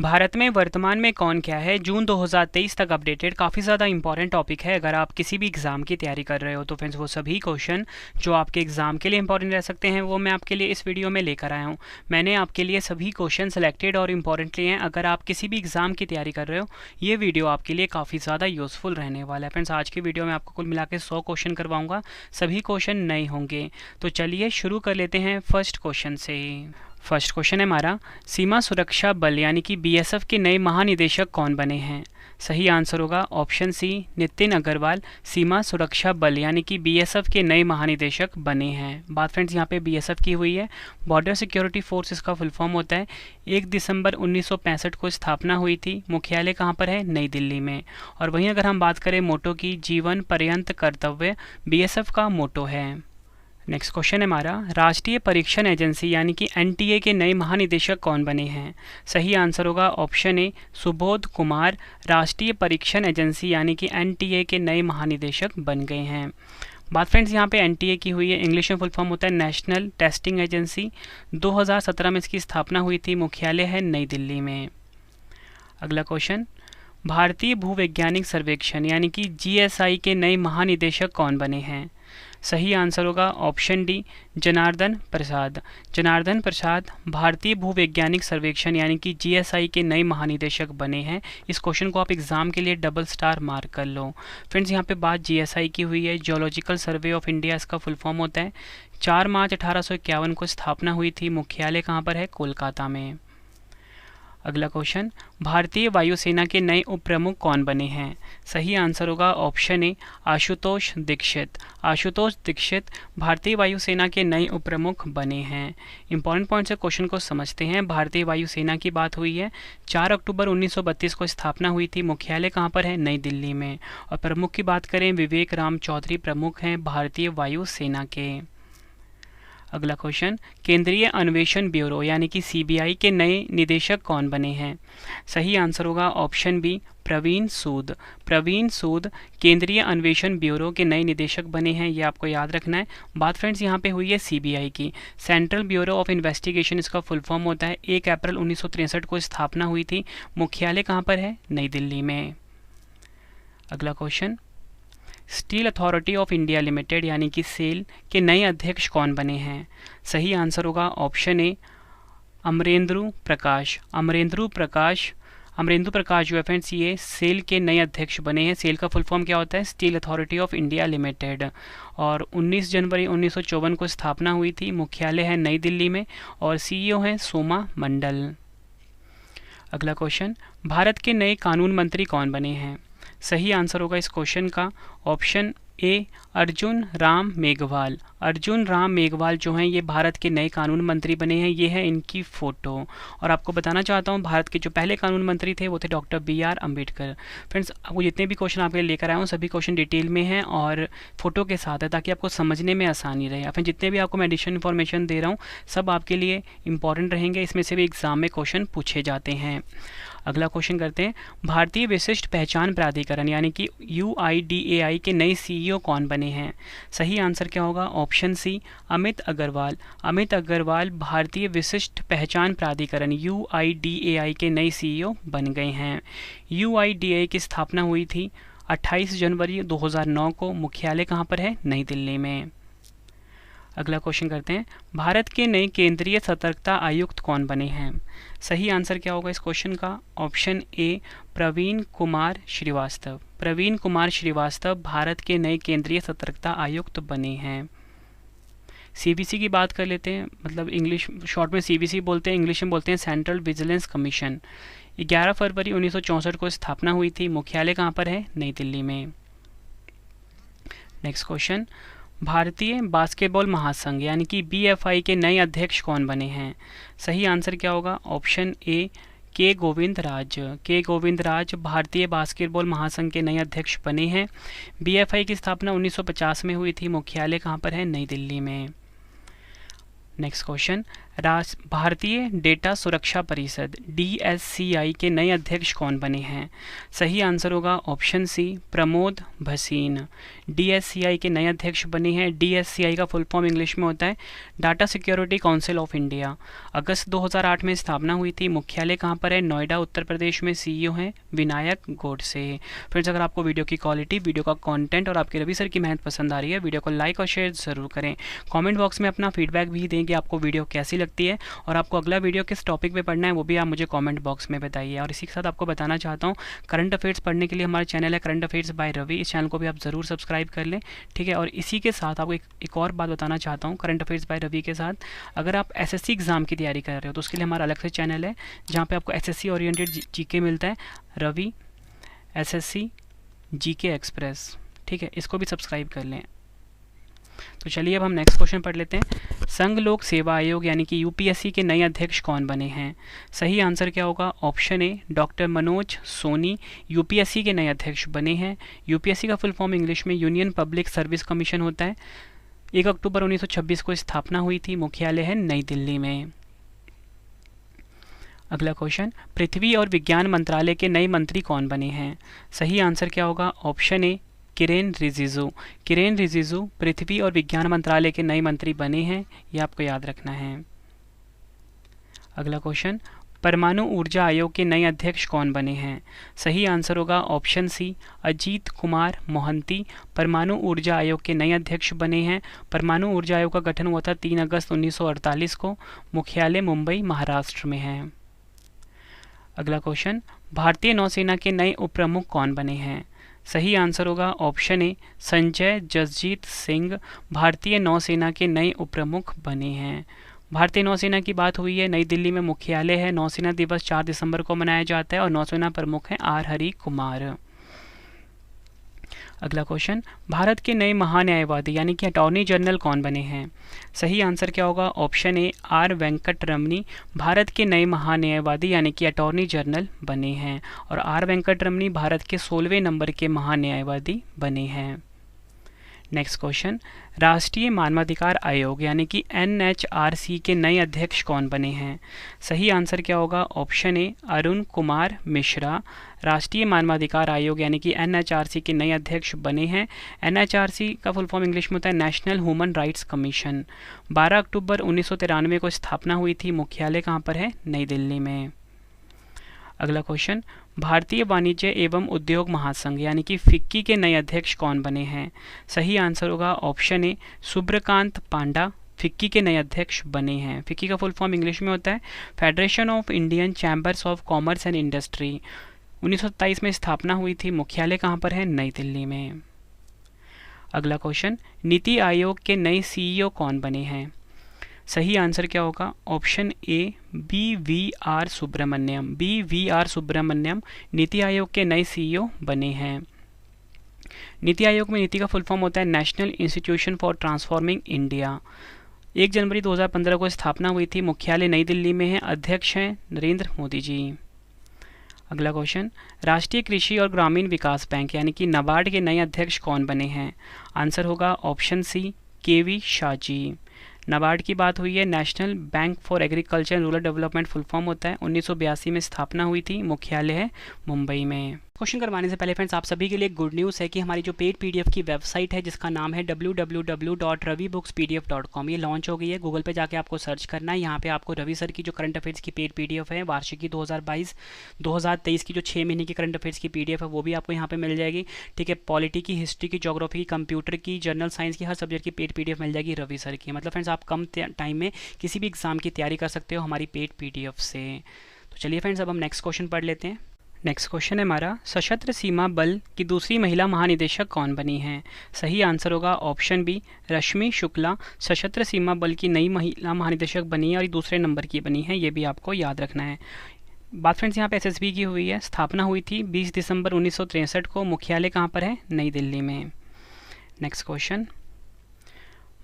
भारत में वर्तमान में कौन क्या है, जून 2023 तक अपडेटेड। काफ़ी ज़्यादा इंपॉर्टेंट टॉपिक है। अगर आप किसी भी एग्ज़ाम की तैयारी कर रहे हो तो फ्रेंड्स वो सभी क्वेश्चन जो आपके एग्ज़ाम के लिए इंपॉर्टेंट रह सकते हैं वो मैं आपके लिए इस वीडियो में लेकर आया हूँ। मैंने आपके लिए सभी क्वेश्चन सेलेक्टेड और इंपॉर्टेंट लिए हैं। अगर आप किसी भी एग्ज़ाम की तैयारी कर रहे हो ये वीडियो आपके लिए काफ़ी ज़्यादा यूज़फुल रहने वाला है। फ्रेंड्स आज की वीडियो में आपको कुल मिला के 100 क्वेश्चन करवाऊँगा, सभी क्वेश्चन नए होंगे। तो चलिए शुरू कर लेते हैं फर्स्ट क्वेश्चन से। फर्स्ट क्वेश्चन है हमारा, सीमा सुरक्षा बल यानी कि बीएसएफ के नए महानिदेशक कौन बने हैं? सही आंसर होगा ऑप्शन सी, नितिन अग्रवाल सीमा सुरक्षा बल यानी कि बीएसएफ के नए महानिदेशक बने हैं। बात फ्रेंड्स यहाँ पे बीएसएफ की हुई है, बॉर्डर सिक्योरिटी फोर्स इसका फुल फॉर्म होता है। 1 दिसंबर 1965 को स्थापना हुई थी। मुख्यालय कहाँ पर है? नई दिल्ली में। और वहीं अगर हम बात करें मोटो की, जीवन पर्यंत कर्तव्य बीएसएफ का मोटो है। नेक्स्ट क्वेश्चन है हमारा, राष्ट्रीय परीक्षण एजेंसी यानी कि एनटीए के नए महानिदेशक कौन बने हैं? सही आंसर होगा ऑप्शन ए, सुबोध कुमार राष्ट्रीय परीक्षण एजेंसी यानी कि एनटीए के नए महानिदेशक बन गए हैं। बात फ्रेंड्स यहाँ पे एनटीए की हुई है, इंग्लिश में फुल फॉर्म होता है नेशनल टेस्टिंग एजेंसी। 2017 में इसकी स्थापना हुई थी। मुख्यालय है नई दिल्ली में। अगला क्वेश्चन, भारतीय भूवैज्ञानिक सर्वेक्षण यानी कि जीएसआई के नए महानिदेशक कौन बने हैं? सही आंसर होगा ऑप्शन डी, जनार्दन प्रसाद। जनार्दन प्रसाद भारतीय भूवैज्ञानिक सर्वेक्षण यानी कि जीएसआई के नए महानिदेशक बने हैं। इस क्वेश्चन को आप एग्जाम के लिए डबल स्टार मार्क कर लो। फ्रेंड्स यहाँ पे बात जीएसआई की हुई है, जियोलॉजिकल सर्वे ऑफ इंडिया इसका फुल फॉर्म होता है। 4 मार्च 1851 को स्थापना हुई थी। मुख्यालय कहाँ पर है? कोलकाता में। अगला क्वेश्चन, भारतीय वायुसेना के नए उप प्रमुख कौन बने हैं? सही आंसर होगा ऑप्शन ए, आशुतोष दीक्षित। आशुतोष दीक्षित भारतीय वायुसेना के नए उप प्रमुख बने हैं। इंपॉर्टेंट पॉइंट से क्वेश्चन को समझते हैं। भारतीय वायुसेना की बात हुई है, 4 अक्टूबर 1932 को स्थापना हुई थी। मुख्यालय कहाँ पर है? नई दिल्ली में। और प्रमुख की बात करें, विवेक राम चौधरी प्रमुख हैं भारतीय वायुसेना के। अगला क्वेश्चन, केंद्रीय अन्वेषण ब्यूरो यानी कि सीबीआई के नए निदेशक कौन बने हैं? सही आंसर होगा ऑप्शन बी, प्रवीण सूद। प्रवीण सूद केंद्रीय अन्वेषण ब्यूरो के नए निदेशक बने हैं, ये आपको याद रखना है। बात फ्रेंड्स यहाँ पे हुई है सीबीआई की, सेंट्रल ब्यूरो ऑफ इन्वेस्टिगेशन इसका फुल फॉर्म होता है। 1 अप्रैल 1963 को स्थापना हुई थी। मुख्यालय कहाँ पर है? नई दिल्ली में। अगला question, steel authority of India limited यानी कि सेल के नए अध्यक्ष कौन बने हैं? सही आंसर होगा ऑप्शन ए, अमरेंद्र प्रकाश। अमरेंद्र प्रकाश जो है फ्रेंड्स ये सेल के नए अध्यक्ष बने हैं। सेल का फुल फॉर्म क्या होता है? Steel authority of India limited. और 19 जनवरी 1954 को स्थापना हुई थी। मुख्यालय है नई दिल्ली में और सीईओ हैं सोमा मंडल। अगला क्वेश्चन, भारत के नए कानून मंत्री कौन बने हैं? सही आंसर होगा इस क्वेश्चन का ऑप्शन ए, अर्जुन राम मेघवाल। अर्जुन राम मेघवाल जो हैं ये भारत के नए कानून मंत्री बने हैं। ये है इनकी फ़ोटो। और आपको बताना चाहता हूँ भारत के जो पहले कानून मंत्री थे वो थे डॉक्टर BR अम्बेडकर। फ्रेंड्स वो जितने भी क्वेश्चन आपके लिए लेकर आया हूँ सभी क्वेश्चन डिटेल में हैं और फोटो के साथ है ताकि आपको समझने में आसानी रहे। या फिर जितने भी आपको मैं एडिशनल इन्फॉर्मेशन दे रहा हूँ सब आपके लिए इंपॉर्टेंट रहेंगे। इसमें से भी एग्जाम में क्वेश्चन पूछे जाते हैं। अगला क्वेश्चन करते हैं, भारतीय विशिष्ट पहचान प्राधिकरण यानी कि UIDAI के नए CEO कौन बने हैं? सही आंसर क्या होगा? Option C, Amit Agarwal. अमित अग्रवाल भारतीय विशिष्ट पहचान प्राधिकरण UIDAI के नए CEO बन गए हैं। UIDAI की स्थापना हुई थी 28 जनवरी 2009 को। मुख्यालय कहाँ पर है? नई दिल्ली में। अगला क्वेश्चन करते हैं, भारत के नए केंद्रीय सतर्कता आयुक्त कौन बने हैं? सही आंसर क्या होगा इस क्वेश्चन का? Option A, Praveen Kumar Srivastava. प्रवीण कुमार श्रीवास्तव भारत के नए केंद्रीय सतर्कता आयुक्त बने हैं। CVC की बात कर लेते हैं, मतलब इंग्लिश शॉर्ट में CVC बोलते हैं, इंग्लिश में बोलते हैं सेंट्रल विजिलेंस कमीशन। 11 फरवरी 1964 को स्थापना हुई थी। मुख्यालय कहाँ पर है? नई दिल्ली में। नेक्स्ट क्वेश्चन, भारतीय बास्केटबॉल महासंघ यानी कि BFI के नए अध्यक्ष कौन बने हैं? सही आंसर क्या होगा? ऑप्शन ए, के गोविंदराज। के गोविंदराज भारतीय बास्केटबॉल महासंघ के नए अध्यक्ष बने हैं। BFI की स्थापना 1950 में हुई थी। मुख्यालय कहाँ पर है? नई दिल्ली में। नेक्स्ट क्वेश्चन, भारतीय डेटा सुरक्षा परिषद DSCI के नए अध्यक्ष कौन बने हैं? सही आंसर होगा option C, Pramod Bhasin. DSCI के नए अध्यक्ष बने हैं। DSCI का फुल फॉर्म इंग्लिश में होता है data security council of India. अगस्त 2008 में स्थापना हुई थी। मुख्यालय कहाँ पर है? नोएडा, उत्तर प्रदेश में। CEO हैं विनायक गोडसे। फ्रेंड्स, अगर आपको वीडियो की क्वालिटी, वीडियो का कंटेंट और आपके रवि सर की मेहनत पसंद आ रही है, वीडियो को लाइक और शेयर ज़रूर करें। कमेंट बॉक्स में अपना फीडबैक भी दें कि आपको वीडियो कैसी लगती है और आपको अगला वीडियो किस टॉपिक पे पढ़ना है, वो भी आप मुझे कमेंट बॉक्स में बताइए। और इसी के साथ आपको बताना चाहता हूँ, करंट अफेयर्स पढ़ने के लिए हमारा चैनल है करंट अफेयर्स बाय रवि। इस चैनल को भी आप ज़रूर सब्सक्राइब कर लें, ठीक है। और इसी के साथ आपको एक और बात बताना चाहता हूँ, करंट अफेयर्स बाय रवि के साथ अगर आप SSC एग्ज़ाम की तैयारी कर रहे हो तो उसके लिए हमारा अलग से चैनल है जहाँ पे आपको SSC ओरिएंटेड GK मिलता है, रवि SSC GK एक्सप्रेस, ठीक है। इसको भी सब्सक्राइब कर लें। तो चलिए अब हम नेक्स्ट क्वेश्चन पढ़ लेते हैं। संघ लोक सेवा आयोग यानी कि UPSC के नए अध्यक्ष कौन बने हैं? सही आंसर क्या होगा? Option A, doctor Manoj Soni UPSC के नए अध्यक्ष बने हैं। UPSC का फुल फॉर्म इंग्लिश में यूनियन पब्लिक सर्विस कमीशन होता है। 1 अक्टूबर 1926 को स्थापना हुई थी। मुख्यालय है नई दिल्ली में। अगला क्वेश्चन, पृथ्वी और विज्ञान मंत्रालय के नए मंत्री कौन बने हैं? सही आंसर क्या होगा? Option A, Kiren Rijiju. किरेन रिजिजू पृथ्वी और विज्ञान मंत्रालय के नए मंत्री बने हैं, ये आपको याद रखना है। अगला क्वेश्चन, परमाणु ऊर्जा आयोग के नए अध्यक्ष कौन बने हैं? सही आंसर होगा ऑप्शन सी, अजीत कुमार मोहंती परमाणु ऊर्जा आयोग के नए अध्यक्ष बने हैं। परमाणु ऊर्जा आयोग का गठन हुआ था 3 अगस्त 1948 को। मुख्यालय मुंबई, महाराष्ट्र में है। अगला क्वेश्चन, भारतीय नौसेना के नए उप प्रमुख कौन बने हैं? सही आंसर होगा ऑप्शन ए, संजय जसजीत सिंह भारतीय नौसेना के नए उप प्रमुख बने हैं। भारतीय नौसेना की बात हुई है, नई दिल्ली में मुख्यालय है। नौसेना दिवस 4 दिसंबर को मनाया जाता है और नौसेना प्रमुख हैं R हरि कुमार। अगला क्वेश्चन, भारत के नए महान्यायवादी यानी कि अटॉर्नी जनरल कौन बने हैं? सही आंसर क्या होगा? ऑप्शन ए, R वेंकट रमनी भारत के नए महान्यायवादी यानी कि अटॉर्नी जनरल बने हैं और R वेंकट रमनी भारत के 16वें नंबर के महान्यायवादी बने हैं। नेक्स्ट क्वेश्चन, राष्ट्रीय मानवाधिकार आयोग यानी कि NHRC के नए अध्यक्ष कौन बने हैं? सही आंसर क्या होगा? ऑप्शन ए, अरुण कुमार मिश्रा राष्ट्रीय मानवाधिकार आयोग यानी कि NHRC के नए अध्यक्ष बने हैं। NHRC का फुल फॉर्म इंग्लिश में होता है नेशनल ह्यूमन राइट्स कमीशन। 12 अक्टूबर 1993 को स्थापना हुई थी। मुख्यालय कहाँ पर है? नई दिल्ली में। अगला क्वेश्चन, भारतीय वाणिज्य एवं उद्योग महासंघ यानी कि फिक्की के नए अध्यक्ष कौन बने हैं? सही आंसर होगा ऑप्शन ए, सुब्रकांत पांडा फिक्की के नए अध्यक्ष बने हैं। फिक्की का फुल फॉर्म इंग्लिश में होता है federation of Indian chambers of commerce and industry. 1927 में स्थापना हुई थी। मुख्यालय कहाँ पर है? नई दिल्ली में। अगला क्वेश्चन, नीति आयोग के नए CEO कौन बने हैं? सही आंसर क्या होगा? Option A, BVR Subrahmanyam. BVR Subrahmanyam NITI Aayog के नए CEO बने हैं। नीति आयोग में नीति का फुल फॉर्म होता है national institution for transforming India. 1 जनवरी 2015 को स्थापना हुई थी। मुख्यालय नई दिल्ली में है। अध्यक्ष हैं नरेंद्र मोदी जी। अगला क्वेश्चन, राष्ट्रीय कृषि और ग्रामीण विकास बैंक यानी कि नाबार्ड के नए अध्यक्ष कौन बने हैं? आंसर होगा ऑप्शन सी, KV शाह जी। नाबार्ड की बात हुई है, national bank for agriculture and rural development full form होता है। 1982 में स्थापना हुई थी। मुख्यालय है मुंबई में। क्वेश्चन करवाने से पहले फ्रेंड्स, आप सभी के लिए गुड न्यूज़ है कि हमारी जो पेड PDF की वेबसाइट है जिसका नाम है www.ravibookspdf.com, ये लॉन्च हो गई है। गूगल पे जाके आपको सर्च करना है। यहाँ पे आपको रवि सर की जो करंट अफेयर्स की पेड PDF है, वार्षिकी 2022-2023 की जो 6 महीने की करंट अफेयर्स की PDF है वो भी आपको यहाँ पे मिल जाएगी, ठीक है। पॉलिटी की, हिस्ट्री की, ज्योग्राफी की, कंप्यूटर की, जनरल साइंस की, हर सब्जेक्ट की पेड PDF मिल जाएगी रवि सर की। मतलब फ्रेंड्स, आप कम टाइम में किसी भी एग्जाम की तैयारी कर सकते हो हमारी पेड PDF से। तो चलिए फ्रेंड्स, अब हम नेक्स्ट क्वेश्चन पढ़ लेते हैं। नेक्स्ट क्वेश्चन है हमारा, सशस्त्र सीमा बल की दूसरी महिला महानिदेशक कौन बनी हैं? सही आंसर होगा ऑप्शन बी, रश्मि शुक्ला सशस्त्र सीमा बल की नई महिला महानिदेशक बनी है और दूसरे नंबर की बनी है। ये भी आपको याद रखना है। बात फ्रेंड्स यहाँ पे SSB की हुई है। स्थापना हुई थी 20 दिसंबर 1963 को। मुख्यालय कहाँ पर है? नई दिल्ली में। नेक्स्ट क्वेश्चन,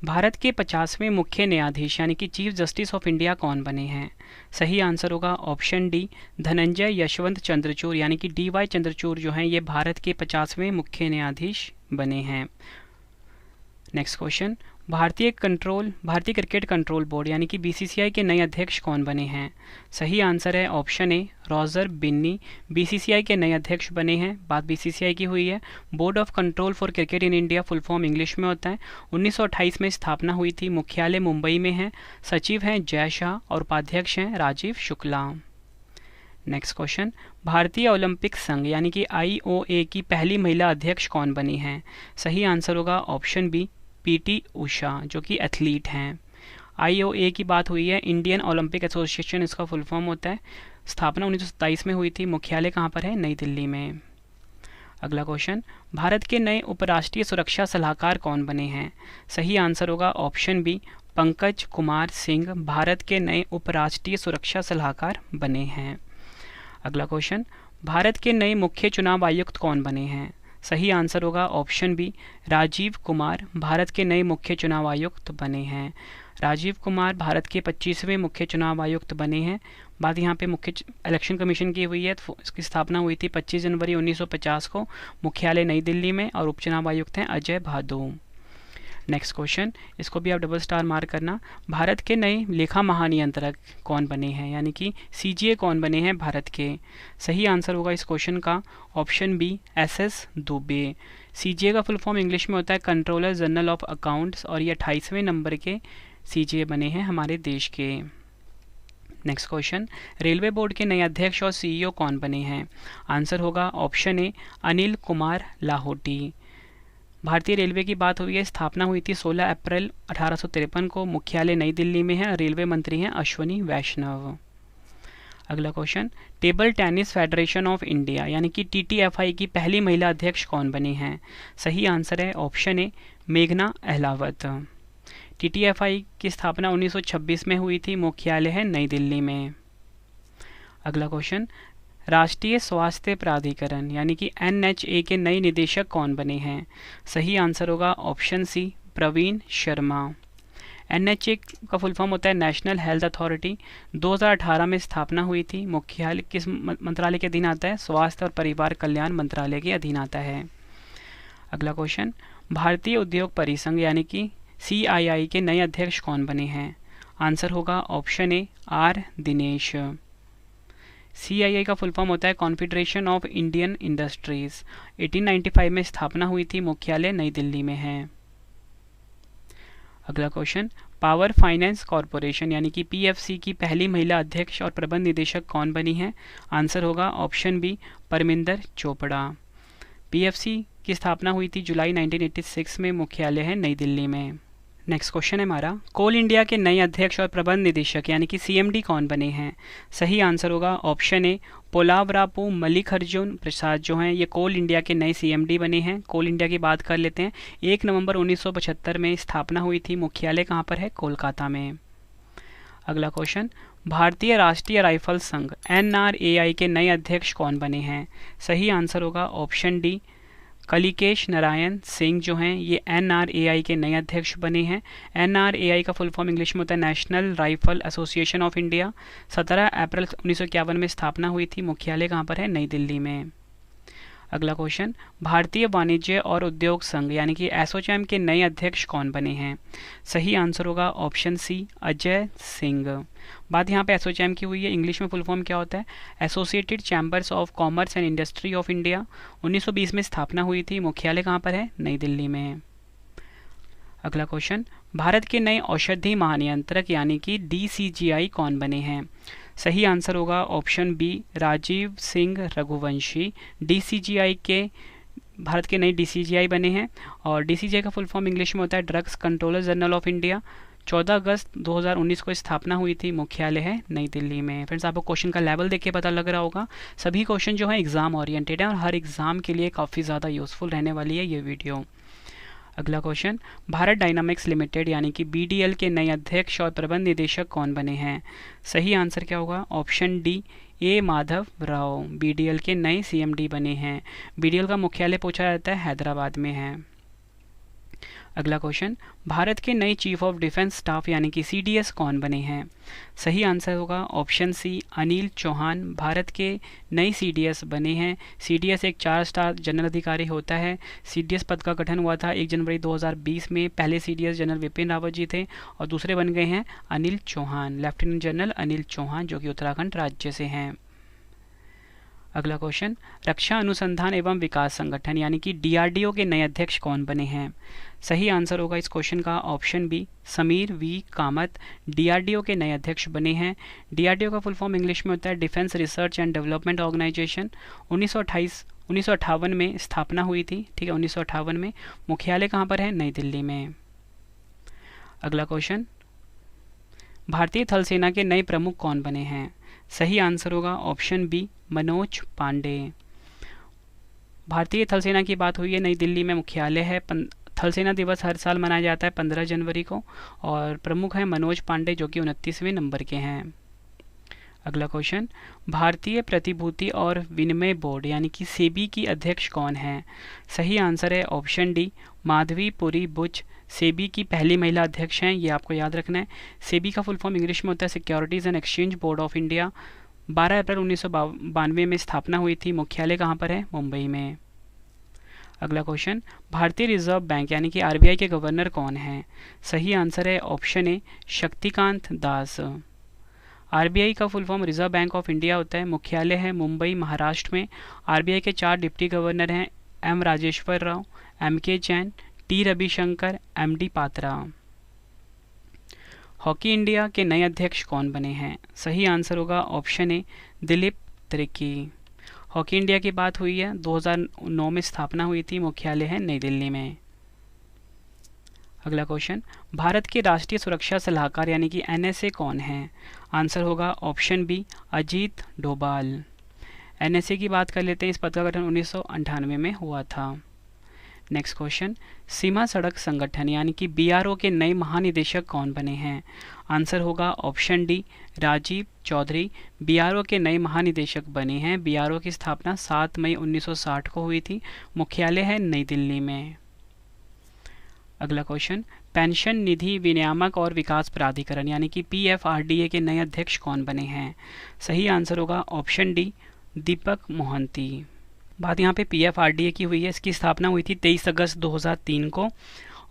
भारत के 50वें मुख्य न्यायाधीश यानी कि चीफ जस्टिस ऑफ इंडिया कौन बने हैं? सही आंसर होगा ऑप्शन डी, धनंजय यशवंत चंद्रचूड़ यानी कि DY चंद्रचूड़ जो हैं ये भारत के 50वें मुख्य न्यायाधीश बने हैं। नेक्स्ट क्वेश्चन, भारतीय क्रिकेट कंट्रोल बोर्ड यानी कि बीसीसीआई के नए अध्यक्ष कौन बने हैं? सही आंसर है option A Roger Binny. BCCI के नए अध्यक्ष बने हैं, बात बीसीसीआई की हुई है। Board of control for cricket in India full form English में होता है। 1928 में स्थापना हुई थी, मुख्यालय मुंबई में है। सचिव हैं जय शाह और उपाध्यक्ष हैं राजीव शुक्ला। नेक्स्ट क्वेश्चन, भारतीय ओलंपिक संघ यानी कि आईओए की पहली महिला अध्यक्ष कौन बनी हैं? सही आंसर होगा ऑप्शन बी पीटी उषा, जो कि एथलीट हैं। आईओए की बात हुई है, इंडियन ओलंपिक एसोसिएशन इसका फुल फॉर्म होता है। स्थापना 1927 में हुई थी, मुख्यालय कहाँ पर है? नई दिल्ली में। अगला क्वेश्चन, भारत के नए उपराष्ट्रीय सुरक्षा सलाहकार कौन बने हैं? सही आंसर होगा ऑप्शन बी पंकज कुमार सिंह, भारत के नए उपराष्ट्रीय सुरक्षा सलाहकार बने हैं। अगला क्वेश्चन, भारत के नए मुख्य चुनाव आयुक्त कौन बने हैं? सही आंसर होगा ऑप्शन बी राजीव कुमार, भारत के नए मुख्य चुनाव आयुक्त बने हैं। राजीव कुमार भारत के 25वें मुख्य चुनाव आयुक्त बने हैं। बात यहाँ पे मुख्य इलेक्शन कमीशन की हुई है, तो इसकी स्थापना हुई थी 25 जनवरी 1950 को, मुख्यालय नई दिल्ली में, और उपचुनाव आयुक्त हैं अजय भादु। नेक्स्ट क्वेश्चन, इसको भी आप डबल स्टार मार्क करना। भारत के नए लेखा महानियंत्रक कौन बने हैं, यानी कि सीजीए कौन बने हैं भारत के? सही आंसर होगा इस क्वेश्चन का option B SS Dubey. CGA का फुल फॉर्म इंग्लिश में होता है कंट्रोलर जनरल ऑफ अकाउंट्स, और ये 28वें नंबर के सीजीए बने हैं हमारे देश के। नेक्स्ट क्वेश्चन, रेलवे बोर्ड के नए अध्यक्ष और सीईओ कौन बने हैं? आंसर होगा ऑप्शन ए अनिल कुमार लाहोटी। भारतीय रेलवे की बात हुई है, स्थापना हुई थी 16 अप्रैल 1853 को, मुख्यालय नई दिल्ली में है। रेलवे मंत्री हैं अश्वनी वैष्णव। अगला question, table tennis federation of India यानी कि टीटीएफआई की पहली महिला अध्यक्ष कौन बनी हैं? सही आंसर है ऑप्शन ए मेघना अहलावत। टीटीएफआई की स्थापना 1926 में हुई थी, मुख्यालय है नई दिल्ली में। अगला क्वेश्चन, राष्ट्रीय स्वास्थ्य प्राधिकरण यानी कि एनएचए के नए निदेशक कौन बने हैं? सही आंसर होगा option C Praveen Sharma. NHA का फुल फॉर्म होता है नेशनल हेल्थ अथॉरिटी। 2018 में स्थापना हुई थी, मुख्यालय किस मंत्रालय के अधीन आता है? स्वास्थ्य और परिवार कल्याण मंत्रालय के अधीन आता है। अगला क्वेश्चन, भारतीय उद्योग परिसंघ यानी कि सीआईआई के नए अध्यक्ष कौन बने हैं? आंसर होगा option A R Dinesh. CII का फुल फॉर्म होता है कॉन्फेडरेशन ऑफ इंडियन इंडस्ट्रीज। 1895 में स्थापना हुई थी, मुख्यालय नई दिल्ली में है। अगला क्वेश्चन, पावर फाइनेंस कॉरपोरेशन यानी कि पीएफसी की पहली महिला अध्यक्ष और प्रबंध निदेशक कौन बनी है? आंसर होगा option B Parminder Chopra. PFC की स्थापना हुई थी जुलाई 1986 में, मुख्यालय है नई दिल्ली में। नेक्स्ट क्वेश्चन है हमारा, कोल इंडिया के नए अध्यक्ष और प्रबंध निदेशक यानी कि सीएमडी कौन बने हैं? सही आंसर होगा ऑप्शन ए पोलावरापू मल्लिकार्जुन प्रसाद, जो हैं ये कोल इंडिया के नए सीएमडी बने हैं। कोल इंडिया की बात कर लेते हैं। 1 नवंबर 1975 में स्थापना हुई थी, मुख्यालय कहाँ पर है? कोलकाता में। अगला क्वेश्चन, भारतीय राष्ट्रीय राइफल संघ एनआरएआई के नए अध्यक्ष कौन बने हैं? सही आंसर होगा ऑप्शन डी कलिकेश नारायण सिंह, जो हैं ये एनआरएआई के नए अध्यक्ष बने हैं। एनआरएआई का फुल फॉर्म इंग्लिश में होता है national rifle association of India. 17 अप्रैल 1951 में स्थापना हुई थी, मुख्यालय कहाँ पर है? नई दिल्ली में। अगला क्वेश्चन, भारतीय वाणिज्य और उद्योग संघ यानी कि एसोचैम के नए अध्यक्ष कौन बने हैं? सही आंसर होगा ऑप्शन सी अजय सिंह। बात यहाँ पे एसोचैम की हुई है, इंग्लिश में फुल फॉर्म क्या होता है? Associated chambers of commerce and industry of India. 1920 में स्थापना हुई थी, मुख्यालय कहाँ पर है? नई दिल्ली में। अगला क्वेश्चन, भारत के नए औषधि महानियंत्रक यानी कि डीसीजीआई कौन बने हैं? सही आंसर होगा option B Rajeev Singh Raghuvanshi. DCGI के भारत के नए डीसीजीआई बने हैं, और डीसीजीआई का फुल फॉर्म इंग्लिश में होता है drugs controller general of India. 14 अगस्त 2019 को स्थापना हुई थी, मुख्यालय है नई दिल्ली में। फ्रेंड्स, आपको क्वेश्चन का लेवल देख के पता लग रहा होगा, सभी क्वेश्चन जो है एग्जाम ओरिएंटेड है और हर एग्जाम के लिए काफ़ी ज़्यादा यूजफुल रहने वाली है ये वीडियो। अगला क्वेश्चन, भारत डायनामिक्स लिमिटेड यानी कि बीडीएल के नए अध्यक्ष और प्रबंध निदेशक कौन बने हैं? सही आंसर क्या होगा? Option D A Madhav Rao BDL के नए सीएमडी बने हैं। बीडीएल का मुख्यालय पूछा जाता है हैदराबाद में है। अगला क्वेश्चन, भारत के नए चीफ ऑफ डिफेंस स्टाफ यानी कि सीडीएस कौन बने हैं? सही आंसर होगा ऑप्शन सी, अनिल चौहान भारत के नए सीडीएस बने हैं। सीडीएस एक 4 स्टार जनरल अधिकारी होता है। सीडीएस पद का गठन हुआ था 1 जनवरी 2020 में। पहले सीडीएस जनरल विपिन रावत जी थे और दूसरे बन गए हैं अनिल चौहान, लेफ्टिनेंट जनरल अनिल चौहान, जो कि उत्तराखंड राज्य से हैं। अगला क्वेश्चन, रक्षा अनुसंधान एवं विकास संगठन यानी कि डीआरडीओ के नए अध्यक्ष कौन बने हैं? सही आंसर होगा इस क्वेश्चन का option B, Sameer V Kamat DRDO के नए अध्यक्ष बने हैं। डीआरडीओ का फुल फॉर्म इंग्लिश में होता है defence research and development organisation. 1958 में स्थापना हुई थी, ठीक है, 1958 में। मुख्यालय कहाँ पर है? नई दिल्ली में। अगला क्वेश्चन, भारतीय थल सेना के नए प्रमुख कौन बने हैं? सही आंसर होगा ऑप्शन बी, मनोज पांडे। भारतीय थल सेना की बात हुई है, नई दिल्ली में मुख्यालय है। थल सेना दिवस हर साल मनाया जाता है 15 जनवरी को और प्रमुख है मनोज पांडे, जो कि 29वें नंबर के हैं। अगला क्वेश्चन, भारतीय प्रतिभूति और विनिमय बोर्ड यानी कि सेबी की अध्यक्ष कौन है? सही आंसर है ऑप्शन डी, माधवी पुरी बुच सेबी की पहली महिला अध्यक्ष हैं, ये आपको याद रखना है। सेबी का फुल फॉर्म इंग्लिश में होता है securities and exchange board of India. 12 अप्रैल 1992 में स्थापना हुई थी। मुख्यालय कहाँ पर है? मुंबई में। अगला क्वेश्चन, भारतीय रिजर्व बैंक यानी कि आरबीआई के गवर्नर कौन हैं? सही आंसर है option A, Shaktikanta Das. RBI का full form Reserve Bank of India होता है। मुख्यालय है मुंबई महाराष्ट्र में। आरबीआई के 4 डिप्टी गवर्नर हैं, M Rajeshwar Rao, M K Jain, T Ravishankar, M D Patra. Hockey India के नए अध्यक्ष कौन बने हैं? सही आंसर होगा option A, Dilip Tirkey. Hockey India की बात हुई है, 2009 में स्थापना हुई थी। मुख्यालय है नई दिल्ली में। अगला क्वेश्चन, भारत के राष्ट्रीय सुरक्षा सलाहकार यानी कि एनएसए कौन है? आंसर होगा option B, Ajit Doval. NSA की बात कर लेते हैं। इस पद का गठन 1998 में हुआ था। नेक्स्ट क्वेश्चन, सीमा सड़क संगठन यानी कि बीआरओ के नए महानिदेशक कौन बने हैं? आंसर होगा option D, Rajeev Chaudhary BRO के नए महानिदेशक बने हैं। बीआरओ की स्थापना 7 मई 1960 को हुई थी। मुख्यालय है नई दिल्ली में। अगला क्वेश्चन, पेंशन निधि विनियामक और विकास प्राधिकरण यानी कि पीएफआरडीए के नए अध्यक्ष कौन बने हैं? सही आंसर होगा ऑप्शन डी, दीपक मोहंती। बात यहाँ पे पीएफआरडीए की हुई है। इसकी स्थापना हुई थी 23 अगस्त 2003 को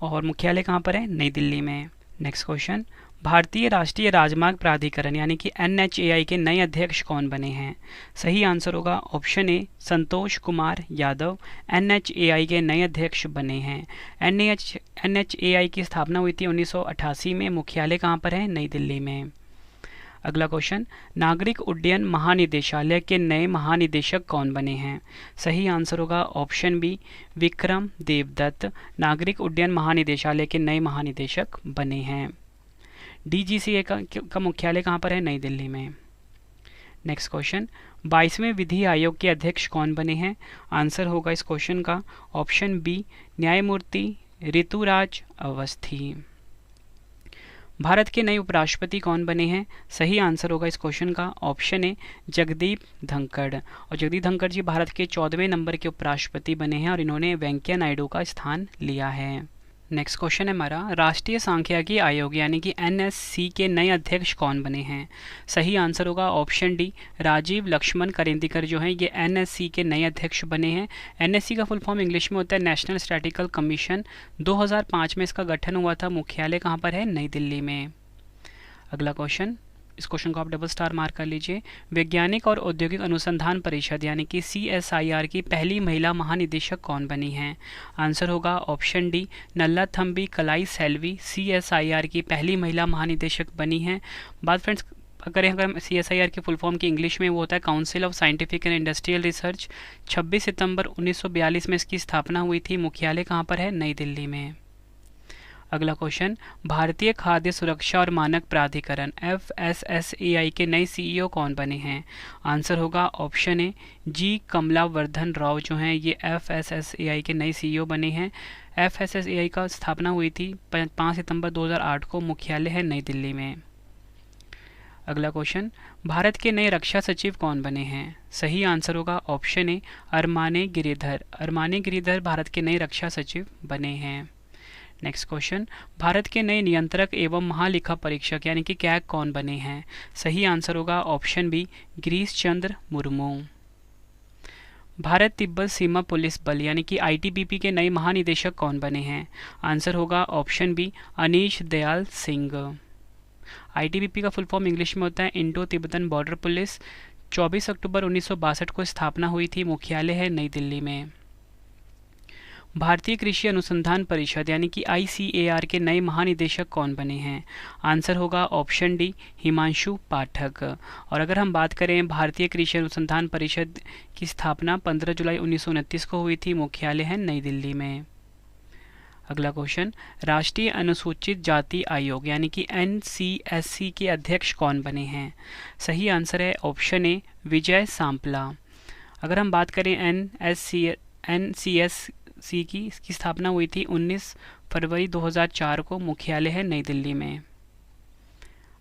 और मुख्यालय कहाँ पर है? नई दिल्ली में। नेक्स्ट क्वेश्चन, भारतीय राष्ट्रीय राजमार्ग प्राधिकरण यानी कि एनएचएआई के नए अध्यक्ष कौन बने हैं? सही आंसर होगा ऑप्शन ए, संतोष कुमार यादव एनएचएआई के नए अध्यक्ष बने हैं। एनएचएआई की स्थापना हुई थी 1988 में। मुख्यालय कहाँ पर है? नई दिल्ली में। अगला क्वेश्चन, नागरिक उड्डयन महानिदेशालय के नए महानिदेशक कौन बने हैं? सही आंसर होगा ऑप्शन बी, विक्रम देवदत्त नागरिक उड्डयन महानिदेशालय के नए महानिदेशक बने हैं। डीजीसीए का मुख्यालय कहाँ पर है? नई दिल्ली में। नेक्स्ट क्वेश्चन, 22वें विधि आयोग के अध्यक्ष कौन बने हैं? आंसर होगा इस क्वेश्चन का ऑप्शन बी, न्यायमूर्ति ऋतुराज अवस्थी। भारत के नए उपराष्ट्रपति कौन बने हैं? सही आंसर होगा इस क्वेश्चन का ऑप्शन ए, जगदीप धनखड़। और जगदीप धनखड़ जी भारत के 14वें नंबर के उपराष्ट्रपति बने हैं और इन्होंने वेंकैया नायडू का स्थान लिया है। नेक्स्ट क्वेश्चन है हमारा, राष्ट्रीय सांख्यिकी आयोग यानी कि एनएससी के नए अध्यक्ष कौन बने हैं? सही आंसर होगा ऑप्शन डी, राजीव लक्ष्मण करेंदीकर जो हैं ये एनएससी के नए अध्यक्ष बने हैं। एनएससी का फुल फॉर्म इंग्लिश में होता है नेशनल स्टैटिस्टिकल कमीशन। 2005 में इसका गठन हुआ था। मुख्यालय कहाँ पर है? नई दिल्ली में। अगला क्वेश्चन, इस क्वेश्चन को आप डबल स्टार मार्क कर लीजिए। वैज्ञानिक और औद्योगिक अनुसंधान परिषद यानी कि CSIR की पहली महिला महानिदेशक कौन बनी हैं? आंसर होगा ऑप्शन डी, नल्लाथम्बी कलाई सेल्वी CSIR की पहली महिला महानिदेशक बनी हैं। बात फ्रेंड्स अगर CSIR की फुल फॉर्म की इंग्लिश में वो होता है council of scientific and industrial research. 26 सितंबर 1942 में इसकी स्थापना हुई थी। मुख्यालय कहाँ पर है? नई दिल्ली में। अगला क्वेश्चन, भारतीय खाद्य सुरक्षा और मानक प्राधिकरण FSSAI के नए CEO कौन बने हैं? आंसर होगा ऑप्शन ए, जी कमलावर्धन राव जो हैं ये FSSAI के नए CEO बने हैं। FSSAI का स्थापना हुई थी 5 सितंबर 2008 को। मुख्यालय है नई दिल्ली में। अगला क्वेश्चन, भारत के नए रक्षा सचिव कौन बने हैं? सही आंसर होगा ऑप्शन ए, अरमाने गिरिधर। अरमाने गिरिधर भारत के नए रक्षा सचिव बने हैं। नेक्स्ट क्वेश्चन, भारत के नए नियंत्रक एवं महालेखा परीक्षक यानी कि कैग कौन बने हैं? सही आंसर होगा ऑप्शन बी, गिरीश चंद्र मुर्मू। भारत तिब्बत सीमा पुलिस बल यानी कि आईटीबीपी के नए महानिदेशक कौन बने हैं? आंसर होगा option B, Anish Dayal Singh. ITBP का फुल फॉर्म इंग्लिश में होता है इंडो तिब्बतन बॉर्डर पुलिस। 24 अक्टूबर 1962 को स्थापना हुई थी, मुख्यालय है नई दिल्ली में। भारतीय कृषि अनुसंधान परिषद यानी कि आईसीएआर के नए महानिदेशक कौन बने हैं? आंसर होगा ऑप्शन डी, हिमांशु पाठक। और अगर हम बात करें भारतीय कृषि अनुसंधान परिषद की स्थापना 15 जुलाई 1929 को हुई थी, मुख्यालय है नई दिल्ली में। अगला क्वेश्चन, राष्ट्रीय अनुसूचित जाति आयोग यानी कि एनसीएससी के अध्यक्ष कौन बने हैं? सही आंसर है ऑप्शन ए, विजय सांपला। अगर हम बात करें एनसीएससी की, इसकी स्थापना हुई थी 19 फरवरी 2004 को, मुख्यालय है नई दिल्ली में।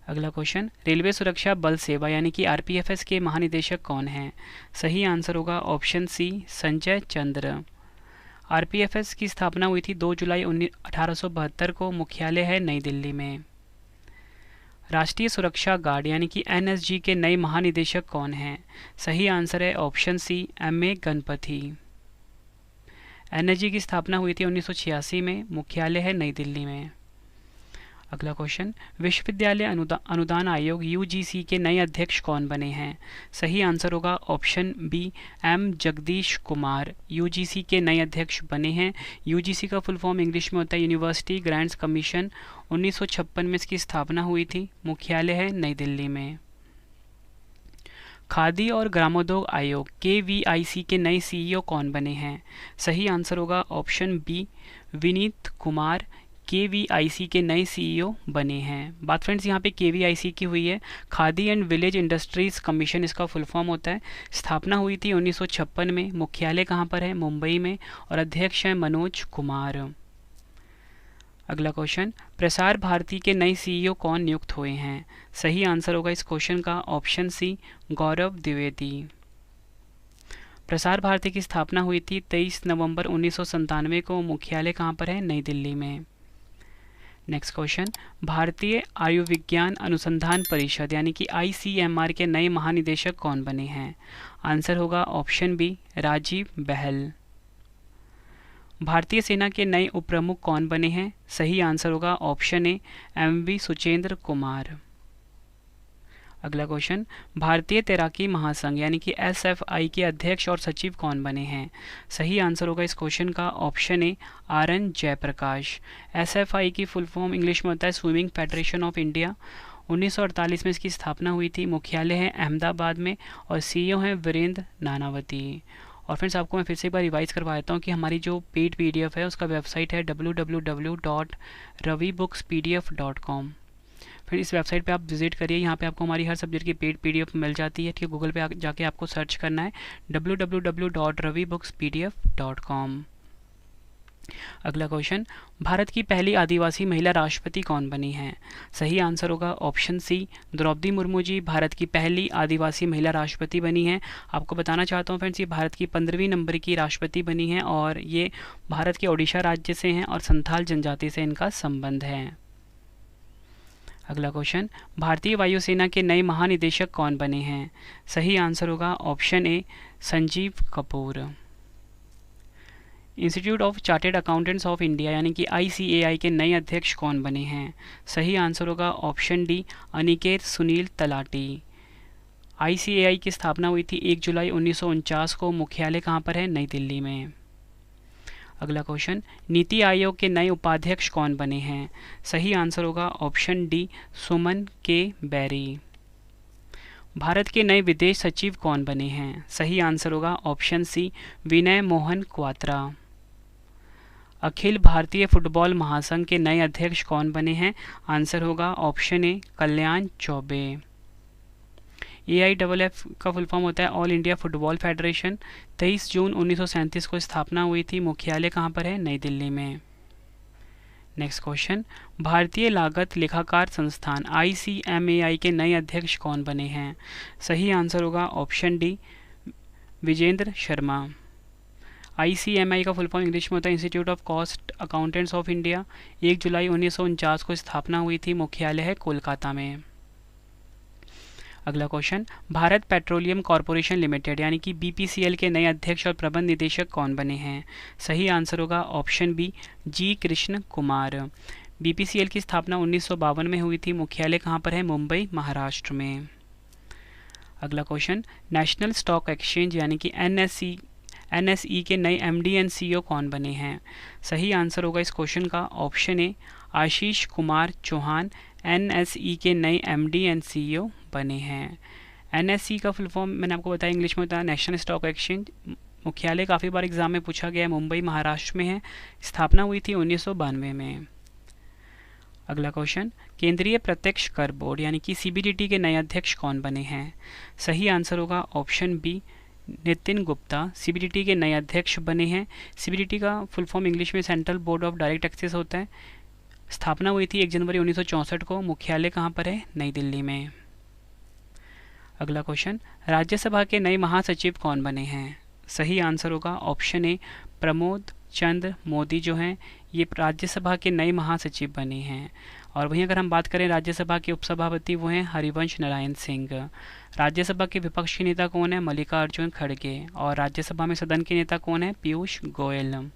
अगला क्वेश्चन, रेलवे सुरक्षा बल सेवा यानी कि आरपीएफएस के महानिदेशक कौन हैं? सही आंसर होगा ऑप्शन सी, संजय चंद्र। आरपीएफएस की स्थापना हुई थी 2 जुलाई 1872 को, मुख्यालय है नई दिल्ली में। राष्ट्रीय सुरक्षा गार्ड यानी कि एनएसजी के नए महानिदेशक कौन हैं? सही आंसर है option C, MA Ganapathy. NSG की स्थापना हुई थी 1986 में, मुख्यालय है नई दिल्ली में। अगला क्वेश्चन, विश्वविद्यालय अनुदान आयोग यूजीसी के नए अध्यक्ष कौन बने हैं? सही आंसर होगा option B, M Jagadesh Kumar. UGC के नए अध्यक्ष बने हैं। यूजीसी का फुल फॉर्म इंग्लिश में होता है यूनिवर्सिटी ग्रांट्स कमीशन। 1956 में इसकी स्थापना हुई थी, मुख्यालय है नई दिल्ली में। खादी और ग्रामोद्योग आयोग केवीआईसी के नए सीईओ कौन बने हैं? सही आंसर होगा option B, Vineet Kumar. KVIC के नए सीईओ बने हैं। बात फ्रेंड्स यहाँ पे केवीआईसी की हुई है, khadi and village industries commission इसका फुल फॉर्म होता है। स्थापना हुई थी 1956 में, मुख्यालय कहाँ पर है? मुंबई में, और अध्यक्ष हैं मनोज कुमार। अगला क्वेश्चन, प्रसार भारती के नए सीईओ कौन नियुक्त हुए हैं? सही आंसर होगा इस क्वेश्चन का ऑप्शन सी, गौरव द्विवेदी। प्रसार भारती की स्थापना हुई थी 23 नवंबर 1997 को, मुख्यालय कहाँ पर है? नई दिल्ली में। नेक्स्ट क्वेश्चन, भारतीय आयुर्विज्ञान अनुसंधान परिषद यानी कि आईसीएमआर के नए महानिदेशक कौन बने हैं? आंसर होगा ऑप्शन बी, राजीव बहल। भारतीय सेना के नए उप प्रमुख कौन बने हैं? सही आंसर होगा option A, MV Suchendra Kumar. अगला क्वेश्चन, भारतीय तैराकी महासंघ यानी कि एसएफआई के अध्यक्ष और सचिव कौन बने हैं? सही आंसर होगा इस क्वेश्चन का option A, RN Jayaprakash. SFI की फुल फॉर्म इंग्लिश में होता है स्विमिंग फेडरेशन ऑफ इंडिया। 1948 में इसकी स्थापना हुई थी, मुख्यालय है अहमदाबाद में, और सीईओ हैं वीरेंद्र नानावती। और फ्रेंड्स आपको मैं फिर से एक बार रिवाइज करवा देता हूँ कि हमारी जो पेड पीडीएफ है उसका वेबसाइट है www.ravibookspdf.com। फिर इस वेबसाइट पे आप विजिट करिए, यहाँ पे आपको हमारी हर सब्जेक्ट की पेड पीडीएफ मिल जाती है। ठीक है, गूगल पे जाके आपको सर्च करना है www.ravibookspdf.com। अगला क्वेश्चन, भारत की पहली आदिवासी महिला राष्ट्रपति कौन बनी हैं? सही आंसर होगा ऑप्शन सी, द्रौपदी मुर्मू जी भारत की पहली आदिवासी महिला राष्ट्रपति बनी हैं। आपको बताना चाहता हूँ फ्रेंड्स, ये भारत की 15वीं नंबर की राष्ट्रपति बनी हैं और ये भारत के ओडिशा राज्य से हैं और संथाल जनजाति से इनका संबंध है। अगला क्वेश्चन, भारतीय वायुसेना के नए महानिदेशक कौन बने हैं? सही आंसर होगा option A, Sanjeev Kapoor. Institute of chartered accountants of India यानी कि आईसीएआई के नए अध्यक्ष कौन बने हैं? सही आंसर होगा option D, Aniket Sunil talati. ICAI की स्थापना हुई थी 1 जुलाई 1949 को, मुख्यालय कहाँ पर है? नई दिल्ली में। अगला क्वेश्चन, नीति आयोग के नए उपाध्यक्ष कौन बने हैं? सही आंसर होगा ऑप्शन डी, सुमन के बैरी। भारत के नए विदेश सचिव कौन बने हैं? सही आंसर होगा ऑप्शन सी, विनय मोहन क्वात्रा। अखिल भारतीय फुटबॉल महासंघ के नए अध्यक्ष कौन बने हैं? आंसर होगा ऑप्शन ए, कल्याण चौबे। AIFF का फुल फॉर्म होता है ऑल इंडिया फुटबॉल फेडरेशन। 23 जून 1937 को स्थापना हुई थी, मुख्यालय कहाँ पर है? नई दिल्ली में। नेक्स्ट क्वेश्चन, भारतीय लागत लेखाकार संस्थान ICMAI के नए अध्यक्ष कौन बने हैं? सही आंसर होगा option D, Vijender Sharma. ICMI का फुल फॉर्म इंग्लिश में होता है institute of cost accountants of India. 1 जुलाई 1949 को स्थापना हुई थी, मुख्यालय है कोलकाता में। अगला question, Bharat petroleum corporation limited यानी कि BPCL के नए अध्यक्ष और प्रबंध निदेशक कौन बने हैं? सही आंसर होगा ऑप्शन बी, जी कृष्ण कुमार। BPCL की स्थापना 1952 में हुई थी, मुख्यालय कहाँ पर है? मुंबई, महाराष्ट्र में। अगला क्वेश्चन, नेशनल स्टॉक एक्सचेंज यानी कि NSE के नए MD एंड CEO कौन बने हैं? सही आंसर होगा इस क्वेश्चन का option A, Ashish Kumar Chauhan NSE के नए MD एंड CEO बने हैं। NSE का फुल फॉर्म मैंने आपको बताया इंग्लिश में होता है नेशनल स्टॉक एक्सचेंज। मुख्यालय काफ़ी बार एग्जाम में पूछा गया है, मुंबई महाराष्ट्र में है। स्थापना हुई थी 1992 में। अगला क्वेश्चन, केंद्रीय प्रत्यक्ष कर बोर्ड यानी कि CBDT के नए अध्यक्ष कौन बने हैं? सही आंसर होगा option B, Nitin Gupta CBDT के नए अध्यक्ष बने हैं। CBDT का फुल फॉर्म इंग्लिश में central board of direct taxes होता है। स्थापना हुई थी 1 जनवरी 1964 को, मुख्यालय कहाँ पर है? नई दिल्ली में। अगला क्वेश्चन, राज्यसभा के नए महासचिव कौन बने हैं? सही आंसर होगा ऑप्शन ए, प्रमोद चंद्र मोदी जो हैं ये राज्यसभा के नए महासचिव बने हैं। और वहीं अगर हम बात करें राज्यसभा के उपसभापति, वो हैं हरिवंश नारायण सिंह। राज्यसभा के विपक्ष के नेता कौन है? मल्लिकार्जुन खड़गे। और राज्यसभा में सदन के नेता कौन है? पीयूष गोयल।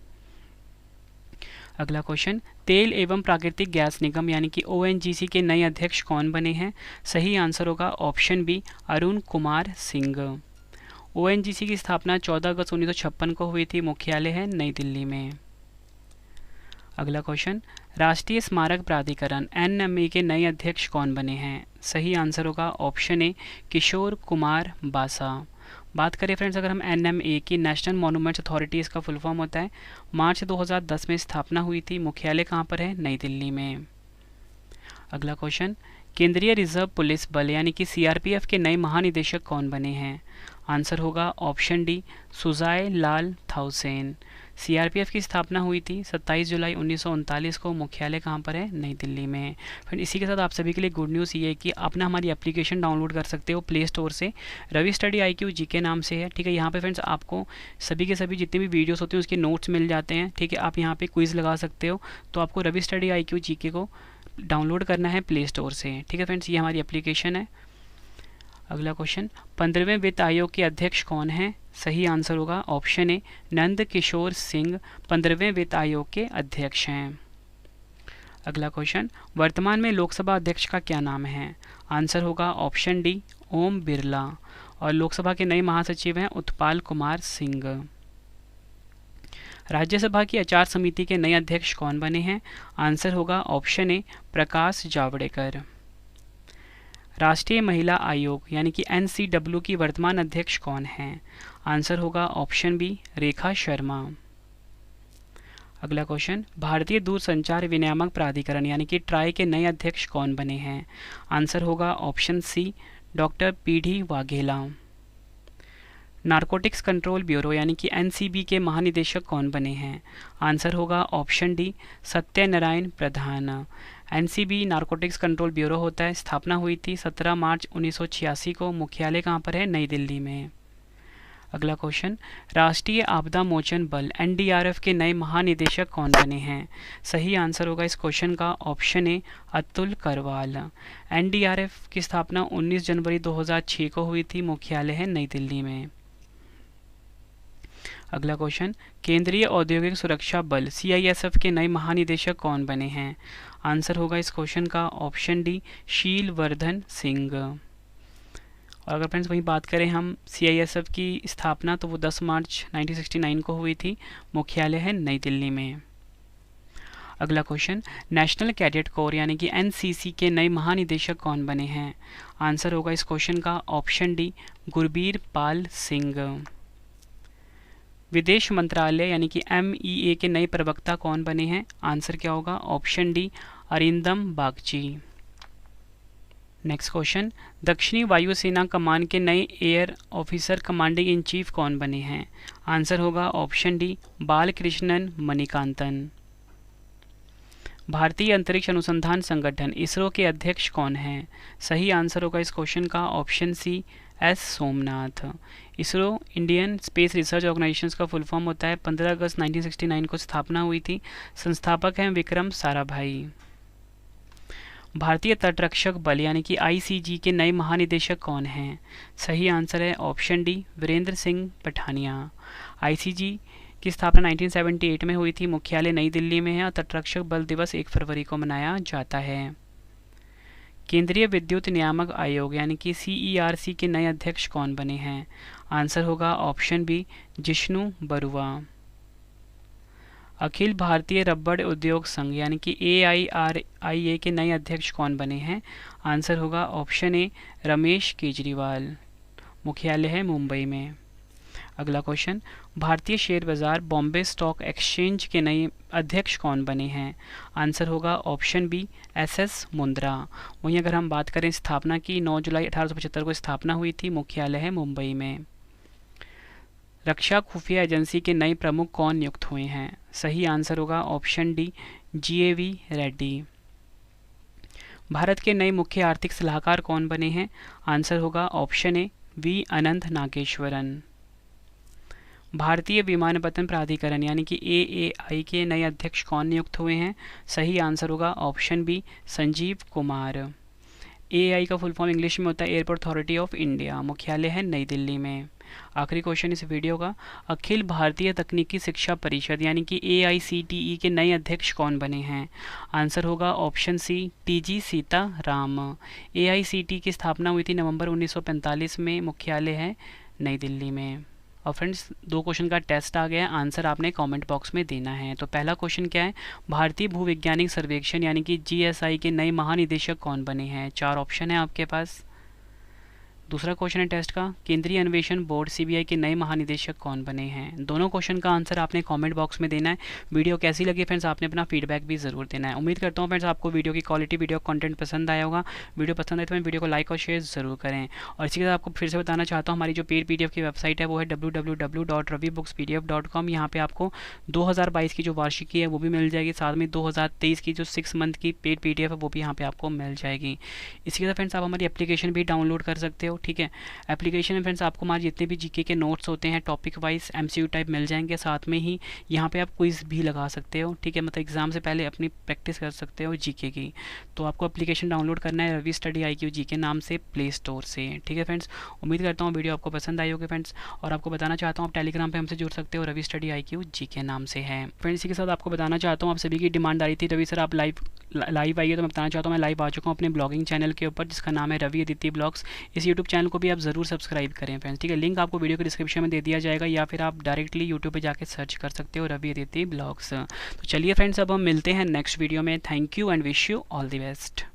अगला क्वेश्चन, तेल एवं प्राकृतिक गैस निगम यानी कि ONGC के नए अध्यक्ष कौन बने हैं? सही आंसर होगा option B, Arun Kumar Singh. ONGC की स्थापना 14 अगस्त 1956 को हुई थी, मुख्यालय है नई दिल्ली में। अगला क्वेश्चन, राष्ट्रीय स्मारक प्राधिकरण NMA के नए अध्यक्ष कौन बने हैं? सही आंसर होगा ऑप्शन ए, किशोर कुमार बासा। बात करें फ्रेंड्स अगर हम NMA की, नेशनल मॉन्यूमेंट्स अथॉरिटी इसका फुल फॉर्म होता है, मार्च 2010 में स्थापना हुई थी, मुख्यालय कहाँ पर है? नई दिल्ली में। अगला क्वेश्चन, केंद्रीय रिजर्व पुलिस बल यानी कि CRPF के नए महानिदेशक कौन बने हैं? आंसर होगा ऑप्शन डी, सुजाय लाल थाउसेन। CRPF की स्थापना हुई थी 27 जुलाई 1939 को, मुख्यालय कहाँ पर है? नई दिल्ली में। फिर इसी के साथ आप सभी के लिए गुड न्यूज़ ये है कि आप ना हमारी एप्लीकेशन डाउनलोड कर सकते हो प्ले स्टोर से, रवि स्टडी IQ GK नाम से है। ठीक है, यहाँ पे फ्रेंड्स आपको सभी के सभी जितने भी वीडियोस होते हैं उसके नोट्स मिल जाते हैं। ठीक है, आप यहाँ पे क्विज़ लगा सकते हो। तो आपको रवि स्टडी IQ GK को डाउनलोड करना है प्ले स्टोर से। ठीक है फ्रेंड्स, ये हमारी एप्लीकेशन है। अगला क्वेश्चन, 15वें वित्त आयोग के अध्यक्ष कौन हैं? सही आंसर होगा ऑप्शन ए, नंद किशोर सिंह 15वें वित्त आयोग के अध्यक्ष हैं। अगला क्वेश्चन, वर्तमान में लोकसभा अध्यक्ष का क्या नाम है? आंसर होगा ऑप्शन डी, ओम बिरला। और लोकसभा के नए महासचिव हैं उत्पाल कुमार सिंह। राज्यसभा की आचार समिति के नए अध्यक्ष कौन बने हैं? आंसर होगा ऑप्शन ए, प्रकाश जावड़ेकर। राष्ट्रीय महिला आयोग यानी कि NCW की वर्तमान अध्यक्ष कौन हैं? आंसर होगा ऑप्शन बी, रेखा शर्मा। अगला क्वेश्चन, भारतीय दूरसंचार विनियामक प्राधिकरण यानी कि ट्राई के नए अध्यक्ष कौन बने हैं? आंसर होगा option C, doctor PD Vaghela. Narcotics control bureau यानी कि NCB के महानिदेशक कौन बने हैं? आंसर होगा ऑप्शन डी, सत्यनारायण प्रधान। NCB नारकोटिक्स कंट्रोल ब्यूरो होता है, स्थापना हुई थी 17 मार्च 1986 को, मुख्यालय कहाँ पर है? नई दिल्ली में। अगला क्वेश्चन, राष्ट्रीय आपदा मोचन बल NDRF के नए महानिदेशक कौन बने हैं? सही आंसर होगा इस क्वेश्चन का ऑप्शन ए, अतुल करवाल। NDRF की स्थापना 19 जनवरी 2006 को हुई थी, मुख्यालय है नई दिल्ली में। अगला क्वेश्चन, केंद्रीय औद्योगिक सुरक्षा बल CISF के नए महानिदेशक कौन बने हैं? आंसर होगा इस क्वेश्चन का ऑप्शन डी, शीलवर्धन सिंह। और अगर फ्रेंड्स वहीं बात करें हम CISF की स्थापना, तो वो 10 मार्च 1969 को हुई थी, मुख्यालय है नई दिल्ली में। अगला क्वेश्चन, नेशनल कैडेट कोर यानी कि NCC के नए महानिदेशक कौन बने हैं? आंसर होगा इस क्वेश्चन का ऑप्शन डी, गुरबीर पाल सिंह। विदेश मंत्रालय यानी कि MEA के नए प्रवक्ता कौन बने हैं? आंसर क्या होगा? Option D, Arindam Bagchi. Next question, दक्षिणी वायुसेना कमान के नए air officer commanding in chief कौन बने हैं? आंसर होगा ऑप्शन डी, बालकृष्णन मणिकांतन। भारतीय अंतरिक्ष अनुसंधान संगठन ISRO के अध्यक्ष कौन हैं? सही आंसर होगा इस क्वेश्चन का option C, S Somanath. ISRO Indian space research organisation का फुल फॉर्म होता है। 15 अगस्त 1969 को स्थापना हुई थी। संस्थापक हैं विक्रम साराभाई। भारतीय तटरक्षक बल यानी कि आईसीजी के नए महानिदेशक कौन हैं? सही आंसर है option D, Virendra Singh Pathania. ICG की स्थापना 1978 में हुई थी। मुख्यालय नई दिल्ली में है और तटरक्षक बल दिवस 1 फरवरी को मनाया जाता है। केंद्रीय विद्युत नियामक आयोग यानी कि सीईआरसी के नए अध्यक्ष कौन बने हैं? आंसर होगा ऑप्शन बी, जिष्णु बरुआ। अखिल भारतीय रबड़ उद्योग संघ यानी कि AIRIA के नए अध्यक्ष कौन बने हैं? आंसर होगा ऑप्शन ए, रमेश केजरीवाल। मुख्यालय है मुंबई में। अगला क्वेश्चन, भारतीय शेयर बाजार बॉम्बे स्टॉक एक्सचेंज के नए अध्यक्ष कौन बने हैं? आंसर होगा ऑप्शन बी, SS मुंद्रा। वहीं अगर हम बात करें स्थापना की, 9 जुलाई 1875 को स्थापना हुई थी। मुख्यालय है मुंबई में। रक्षा खुफिया एजेंसी के नए प्रमुख कौन नियुक्त हुए हैं? सही आंसर होगा option D, GAV Reddy. Bharat के नए मुख्य आर्थिक सलाहकार कौन बने हैं? आंसर होगा ऑप्शन ए, V अनंत नागेश्वरन। भारतीय विमानपत्तन प्राधिकरण यानी कि AAI के नए अध्यक्ष कौन नियुक्त हुए हैं? सही आंसर होगा option B, Sanjeev Kumar. AAI का फुल फॉर्म इंग्लिश में होता है एयरपोर्ट अथॉरिटी ऑफ इंडिया। मुख्यालय है नई दिल्ली में। आखिरी क्वेश्चन इस वीडियो का, अखिल भारतीय तकनीकी शिक्षा परिषद यानी कि AICTE के नए अध्यक्ष कौन बने हैं? आंसर होगा option C, TG Sitaram. AICTE की स्थापना हुई थी नवंबर 1945 में। मुख्यालय है नई दिल्ली में। और फ्रेंड्स 2 क्वेश्चन का टेस्ट आ गया है, आंसर आपने कमेंट बॉक्स में देना है। तो पहला क्वेश्चन क्या है, भारतीय भूवैज्ञानिक सर्वेक्षण यानी कि GSI के नए महानिदेशक कौन बने हैं? 4 ऑप्शन है आपके पास। दूसरा क्वेश्चन है टेस्ट का, केंद्रीय अन्वेषण बोर्ड CBI के नए महानिदेशक कौन बने हैं? दोनों क्वेश्चन का आंसर आपने कमेंट बॉक्स में देना है। वीडियो कैसी लगी फ्रेंड्स, आपने अपना फीडबैक भी ज़रूर देना है। उम्मीद करता हूँ फ्रेंड्स आपको वीडियो की क्वालिटी, वीडियो कंटेंट पसंद आया होगा। वीडियो पसंद आए तो मैं वीडियो को लाइक और शेयर ज़रूर करें। और इसी के साथ आपको फिर से बताना चाहता हूँ, हमारी जो पेड PDF की वेबसाइट है वो है www.ravibookspdf.com। यहाँ पर आपको 2022 की जो वार्षिकी है वो भी मिल जाएगी, साथ में 2023 की जो 6 मंथ की पेड PDF है वो भी यहाँ पर आपको मिल जाएगी। इसी के साथ फ्रेंड्स आप हमारी एप्लीकेशन भी डाउनलोड कर सकते हो, ठीक है। एप्लीकेशन में फ्रेंड्स आपको हमारे जितने भी GK के नोट्स होते हैं टॉपिक वाइज MCQ टाइप मिल जाएंगे। साथ में ही यहाँ पे आप क्विज भी लगा सकते हो, ठीक है। मतलब एग्जाम से पहले अपनी प्रैक्टिस कर सकते हो GK की। तो आपको एप्लीकेशन डाउनलोड करना है रवि स्टडी IQ GK नाम से प्ले स्टोर से, ठीक है फ्रेंड्स। उम्मीद करता हूँ वीडियो आपको पसंद आई होगी फ्रेंड्स। और आपको बताना चाहता हूँ आप टेलीग्राम पर हमसे जुड़ सकते हो, रवि स्टडी IQ GK नाम से है फ्रेंड्स। इसी के साथ आपको बताना चाहता हूँ, आप सभी की डिमांड आ रही थी रवि सर आप लाइव आइए, तो मैं बताना चाहता हूँ मैं लाइव आ चुका हूँ अपने ब्लॉगिंग चैनल के ऊपर जिसका नाम है रवि अदिति ब्लॉग्स। इस यूट्यूब चैनल को भी आप ज़रूर सब्सक्राइब करें फ्रेंड्स, ठीक है। लिंक आपको वीडियो के डिस्क्रिप्शन में दे दिया जाएगा या फिर आप डायरेक्टली यूट्यूब पे जाके सर्च कर सकते हो रवि अदिति ब्लॉग्स। तो चलिए फ्रेंड्स अब हम मिलते हैं नेक्स्ट वीडियो में। Thank you and wish you all the best.